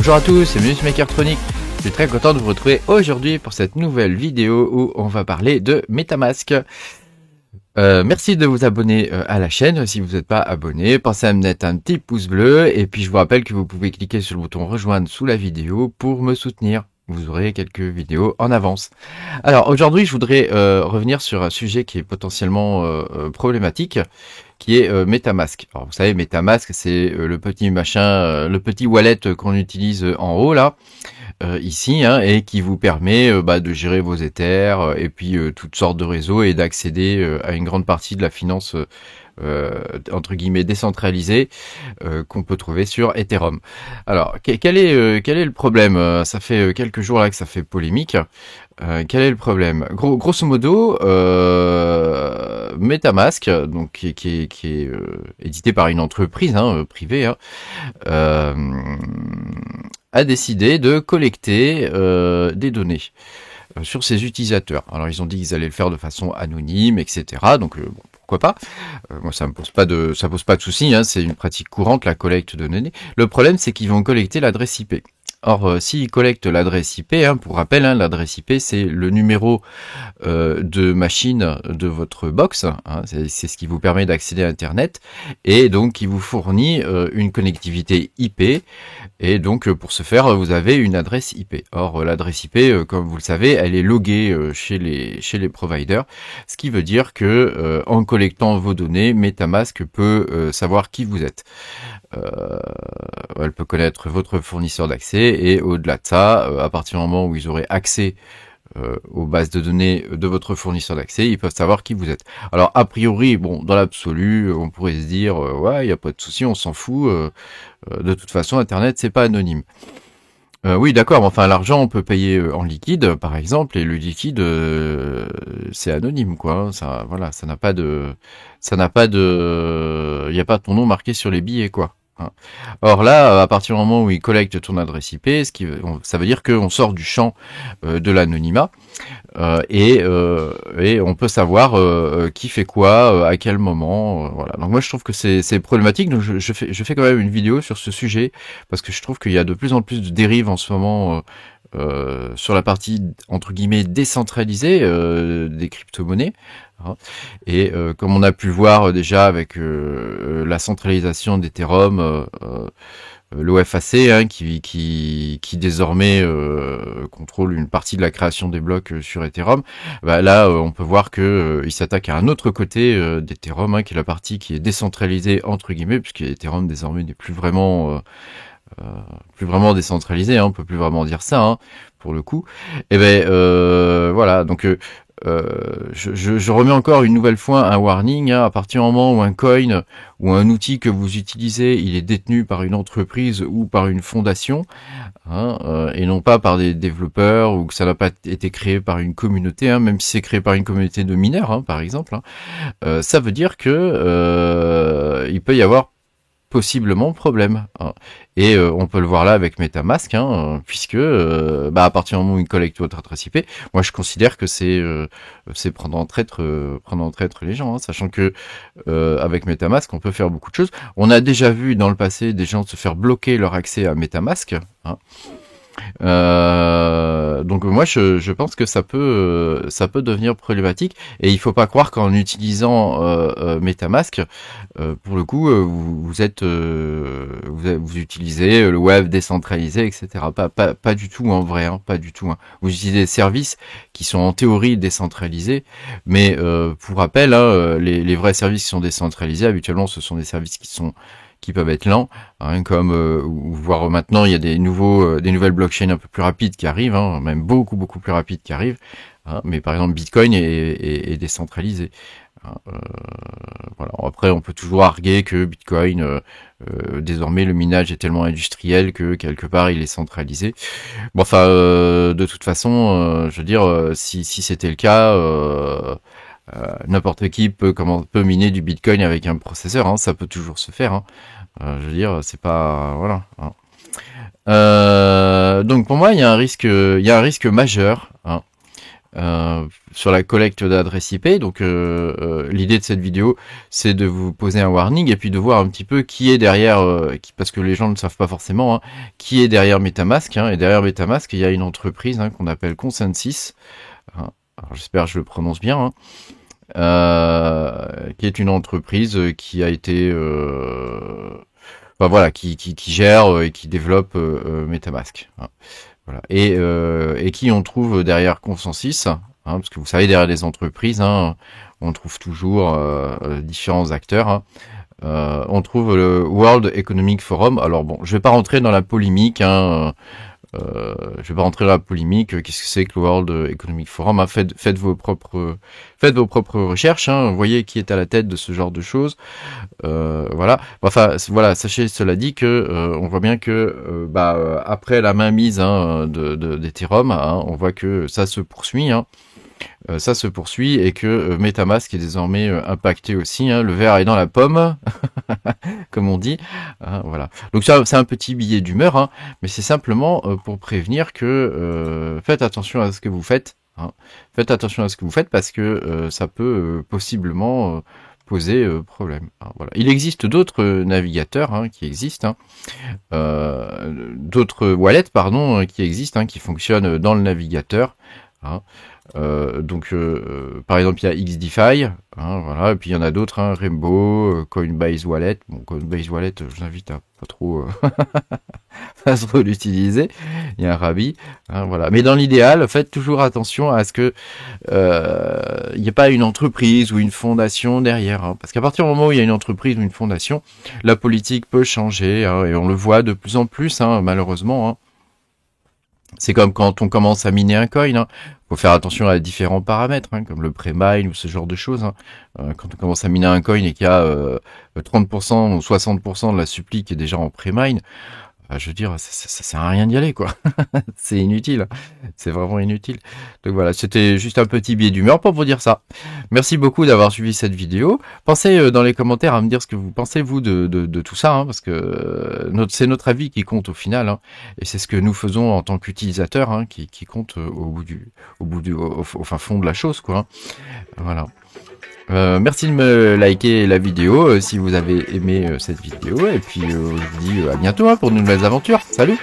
Bonjour à tous, c'est Minus Mechatronic. Je suis très content de vous retrouver aujourd'hui pour cette nouvelle vidéo où on va parler de MetaMask. Merci de vous abonner à la chaîne si vous n'êtes pas abonné. Pensez à me mettre un petit pouce bleu et puis je vous rappelle que vous pouvez cliquer sur le bouton rejoindre sous la vidéo pour me soutenir. Vous aurez quelques vidéos en avance. Alors aujourd'hui je voudrais revenir sur un sujet qui est potentiellement problématique, qui est MetaMask. Alors vous savez, MetaMask c'est le petit machin, le petit wallet qu'on utilise en haut là, ici, hein, et qui vous permet de gérer vos Ethers et puis toutes sortes de réseaux et d'accéder à une grande partie de la finance entre guillemets décentralisée qu'on peut trouver sur Ethereum. Alors quel est le problème? Ça fait quelques jours là que ça fait polémique. Quel est le problème? Grosso modo, MetaMask, donc qui est édité par une entreprise privée, a décidé de collecter des données sur ses utilisateurs. Alors ils ont dit qu'ils allaient le faire de façon anonyme, etc. Donc bon, pourquoi pas. Moi ça pose pas de souci, hein, c'est une pratique courante la collecte de données. Le problème c'est qu'ils vont collecter l'adresse IP. Or, s'ils collectent l'adresse IP, pour rappel, l'adresse IP, c'est le numéro de machine de votre box, c'est ce qui vous permet d'accéder à Internet, et donc qui vous fournit une connectivité IP, et donc pour ce faire, vous avez une adresse IP. Or, l'adresse IP, comme vous le savez, elle est loguée chez les providers, ce qui veut dire que en collectant vos données, MetaMask peut savoir qui vous êtes. Elle peut connaître votre fournisseur d'accès et au-delà de ça, à partir du moment où ils auraient accès aux bases de données de votre fournisseur d'accès, ils peuvent savoir qui vous êtes. Alors a priori, bon, dans l'absolu, on pourrait se dire ouais, il n'y a pas de souci, on s'en fout. De toute façon, Internet c'est pas anonyme. Oui, d'accord, mais enfin l'argent on peut payer en liquide, par exemple, et le liquide c'est anonyme, quoi. Ça, voilà, ça n'a pas de, il n'y a pas ton nom marqué sur les billets, quoi. Or là, à partir du moment où il collecte ton adresse IP, ça veut dire qu'on sort du champ de l'anonymat et on peut savoir qui fait quoi, à quel moment, voilà. Donc moi je trouve que c'est problématique. Donc je fais quand même une vidéo sur ce sujet parce que je trouve qu'il y a de plus en plus de dérives en ce moment sur la partie entre guillemets décentralisée des crypto-monnaies. Et comme on a pu le voir déjà avec la centralisation d'Ethereum, l'OFAC qui désormais contrôle une partie de la création des blocs sur Ethereum, là on peut voir que il s'attaque à un autre côté d'Ethereum, qui est la partie qui est décentralisée entre guillemets, puisque Ethereum désormais n'est plus vraiment décentralisé, on peut plus vraiment dire ça, pour le coup. Et voilà, donc je remets encore une nouvelle fois un warning, à partir du moment où un coin ou un outil que vous utilisez, il est détenu par une entreprise ou par une fondation, et non pas par des développeurs, ou que ça n'a pas été créé par une communauté, même si c'est créé par une communauté de mineurs, par exemple, ça veut dire que il peut y avoir possiblement problème, et on peut le voir là avec MetaMask, puisque à partir du moment où il collecte votre adresse IP, moi je considère que c'est prendre en traître les gens, sachant que avec MetaMask on peut faire beaucoup de choses. On a déjà vu dans le passé des gens se faire bloquer leur accès à MetaMask, donc moi je pense que ça peut devenir problématique, et il faut pas croire qu'en utilisant MetaMask, pour le coup vous utilisez le web décentralisé, etc. Pas du tout en vrai, pas du tout. Vous utilisez des services qui sont en théorie décentralisés, mais pour rappel, les vrais services qui sont décentralisés habituellement ce sont des services qui peuvent être lents, comme voire maintenant il y a des nouvelles blockchains un peu plus rapides qui arrivent, même beaucoup plus rapides qui arrivent, mais par exemple Bitcoin est décentralisé. Voilà. Après on peut toujours arguer que Bitcoin désormais le minage est tellement industriel que quelque part il est centralisé. Bon, enfin de toute façon je veux dire si c'était le cas, n'importe qui peut miner du Bitcoin avec un processeur, ça peut toujours se faire, je veux dire, c'est pas, voilà. Donc pour moi il y a un risque majeur sur la collecte d'adresses IP. Donc l'idée de cette vidéo, c'est de vous poser un warning et puis de voir un petit peu qui est derrière, parce que les gens ne savent pas forcément, hein, qui est derrière MetaMask. Hein, et derrière MetaMask, il y a une entreprise hein, qu'on appelle ConsenSys. Hein, alors j'espère que je le prononce bien. Hein, qui est une entreprise qui a été enfin, voilà, qui gère et qui développe MetaMask. Hein. Voilà. Et qui on trouve derrière ConsenSys, hein, parce que vous savez, derrière les entreprises, hein, on trouve toujours différents acteurs. Hein. On trouve le World Economic Forum. Alors bon, je vais pas rentrer dans la polémique. Hein, je vais pas rentrer dans la polémique. Qu'est-ce que c'est que le World Economic Forum? Hein, faites vos propres recherches. Hein, voyez qui est à la tête de ce genre de choses. Voilà. Enfin, voilà. Sachez cela dit que on voit bien que après la mainmise hein, d'Ethereum, hein, on voit que ça se poursuit. Hein. Ça se poursuit et que MetaMask est désormais impacté aussi. Hein, le verre est dans la pomme, comme on dit. Hein, voilà. Donc ça, c'est un petit billet d'humeur, hein, mais c'est simplement pour prévenir que faites attention à ce que vous faites. Hein. Faites attention à ce que vous faites parce que ça peut possiblement poser problème. Hein, voilà. Il existe d'autres navigateurs hein, qui existent, hein, d'autres wallets pardon qui existent, hein, qui fonctionnent dans le navigateur. Hein. Par exemple, il y a XDeFi, hein, voilà, et puis il y en a d'autres, hein, Rainbow, Coinbase Wallet. Bon, Coinbase Wallet, je vous invite à pas trop, pas trop l'utiliser. Il y a un Rabi, hein, voilà. Mais dans l'idéal, faites toujours attention à ce que il n'y ait pas une entreprise ou une fondation derrière, hein, parce qu'à partir du moment où il y a une entreprise ou une fondation, la politique peut changer, hein, et on le voit de plus en plus, hein, malheureusement. Hein. C'est comme quand on commence à miner un coin, hein. Faut faire attention à différents paramètres, hein, comme le pré-mine ou ce genre de choses. Hein. Quand on commence à miner un coin et qu'il y a 30% ou 60% de la supply qui est déjà en pré-mine, je veux dire, ça sert à rien d'y aller, quoi. C'est inutile. C'est vraiment inutile. Donc voilà, c'était juste un petit billet d'humeur pour vous dire ça. Merci beaucoup d'avoir suivi cette vidéo. Pensez dans les commentaires à me dire ce que vous pensez, vous, de tout ça, hein, parce que c'est notre avis qui compte au final. Hein, et c'est ce que nous faisons en tant qu'utilisateurs, hein, qui compte au fin fond de la chose, quoi. Hein. Voilà. Merci de me liker la vidéo si vous avez aimé cette vidéo et puis je vous dis à bientôt hein, pour de nouvelles aventures. Salut!